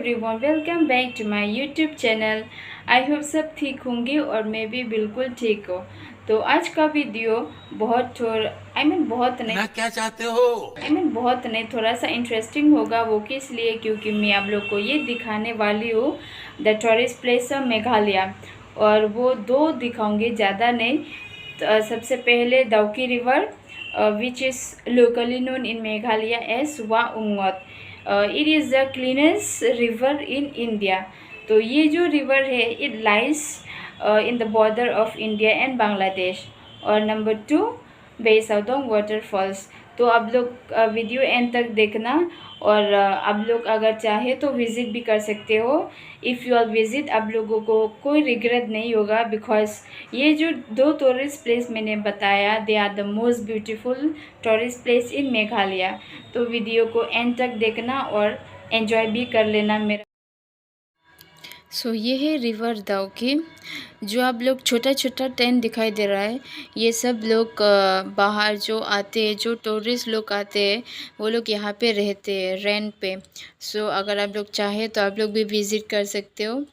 Everyone, welcome back to my YouTube channel. I hope सब ठीक होंगे और मैं भी बिल्कुल ठीक हूँ। तो आज का वीडियो बहुत बहुत नहीं, कहना क्या चाहते हो? बहुत नहीं, थोड़ा सा इंटरेस्टिंग होगा। वो किस लिए? क्योंकि मैं आप लोग को ये दिखाने वाली हूँ the tourist place of Meghalaya, और वो दो दिखाऊंगी, ज़्यादा नहीं। तो सबसे पहले Dawki river, which is locally known in Meghalaya as Wa Umngot. It is the cleanest river in India. तो ये जो रिवर है, it lies in the border of India and Bangladesh. और नंबर 2, बेसाउदोंग वाटरफॉल्स। तो आप लोग वीडियो एंड तक देखना, और आप लोग अगर चाहे तो विज़िट भी कर सकते हो। इफ़ यू आर विज़िट, आप लोगों को कोई रिग्रेट नहीं होगा, बिकॉज ये जो दो टूरिस्ट प्लेस मैंने बताया, they are the most beautiful tourist place in Meghalaya. तो वीडियो को एंड तक देखना और एंजॉय भी कर लेना मेरा। ये है रिवर दाउकी। जो आप लोग छोटा छोटा टेंट दिखाई दे रहा है, ये सब लोग बाहर जो आते हैं, जो टूरिस्ट लोग आते हैं, वो लोग यहाँ पे रहते हैं रेंट पे। अगर आप लोग चाहे तो आप लोग भी विज़िट कर सकते हो।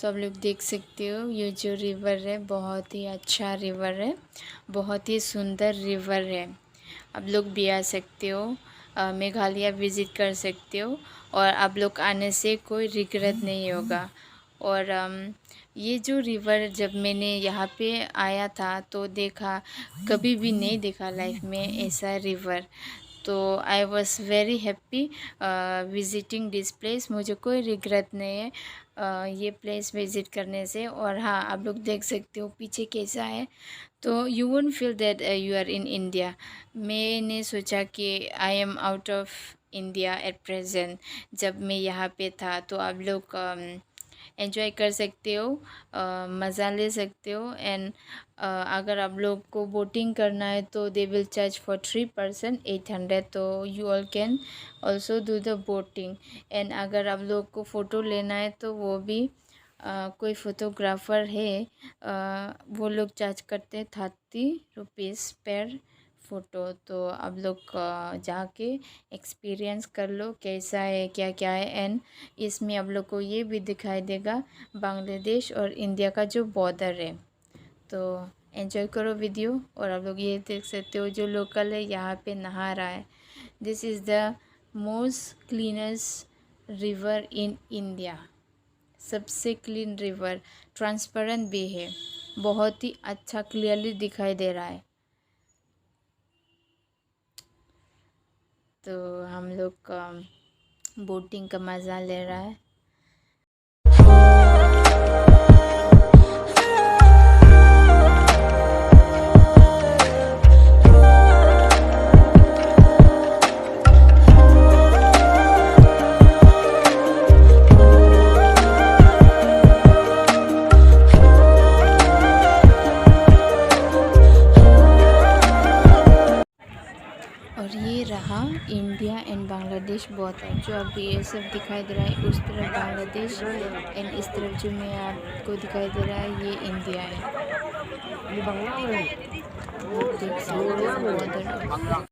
तो आप लोग देख सकते हो, ये जो रिवर है बहुत ही अच्छा रिवर है, बहुत ही सुंदर रिवर है। आप लोग भी आ सकते हो, मेघालय विज़िट कर सकते हो, और आप लोग आने से कोई रिग्रेट नहीं होगा। और ये जो रिवर, जब मैंने यहाँ पे आया था तो देखा, कभी भी नहीं देखा लाइफ में ऐसा रिवर। तो I was very happy visiting this place. मुझे कोई रिग्रेट नहीं है ये प्लेस विज़िट करने से। और हाँ, आप लोग देख सकते हो पीछे कैसा है, तो you won't feel that you are in India. मैंने सोचा कि I am out of India at present. जब मैं यहाँ पे था, तो आप लोग एंजॉय कर सकते हो, मज़ा ले सकते हो। एंड अगर आप लोग को बोटिंग करना है तो they will charge for 3 person 800। तो you all can also do the boating. And अगर आप लोग को फ़ोटो लेना है तो वो भी कोई फ़ोटोग्राफ़र है, वो लोग चार्ज करते हैं 30 रुपीज़ पर फ़ोटो। तो आप लोग जाके एक्सपीरियंस कर लो कैसा है, क्या क्या है। एंड इसमें आप लोग को ये भी दिखाई देगा बांग्लादेश और इंडिया का जो बॉर्डर है। तो एंजॉय करो वीडियो। और आप लोग ये देख सकते हो, जो लोकल है यहाँ पे नहा रहा है। This is the most cleanest river in India, सबसे क्लीन रिवर। ट्रांसपेरेंट भी है, बहुत ही अच्छा क्लियरली दिखाई दे रहा है। तो हम लोग बोटिंग का मज़ा ले रहा है। और ये रहा इंडिया एंड बांग्लादेश बॉर्डर। जो अभी ये सब दिखाई दे रहा है, उस तरफ बांग्लादेश, एंड इस तरफ जो मैं आपको दिखाई दे रहा है, ये इंडिया है। देख सकते हो बॉर्डर।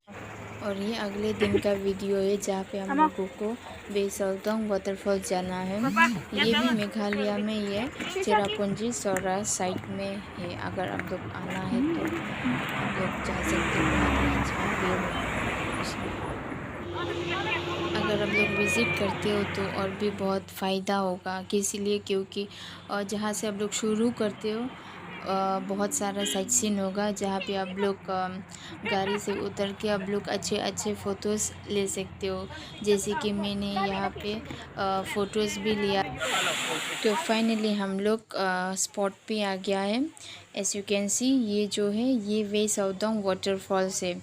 और ये अगले दिन का वीडियो है, जहाँ पे हम लोगों को बेसाउदोंग वाटरफॉल जाना है। ये भी मेघालय में ही है, चेरापूंजी सौरा साइड में है। अगर आप लोग आना है तो आप लोग जा सकते हो, बहुत ही अच्छा व्यू है उसमें। अगर आप लोग विज़िट करते हो तो और भी बहुत फ़ायदा होगा, किस लिए? क्योंकि और जहाँ से आप लोग शुरू करते हो, बहुत सारा साइट सीन होगा जहाँ पे आप लोग गाड़ी से उतर के आप लोग अच्छे अच्छे फ़ोटोज़ ले सकते हो। जैसे कि मैंने यहाँ पे फ़ोटोज़ भी लिया। तो फाइनली हम लोग स्पॉट पे आ गया है। एज़ यू कैन सी ये जो है ये वे साउदोंग वाटरफॉल्स है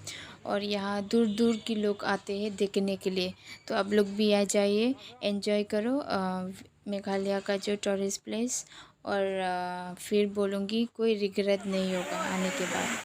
और यहाँ दूर दूर के लोग आते हैं देखने के लिए। तो आप लोग भी आ जाइए, एंजॉय करो मेघालय का जो टूरिस्ट प्लेस। और फिर बोलूँगी कोई रिग्रेट नहीं होगा आने के बाद।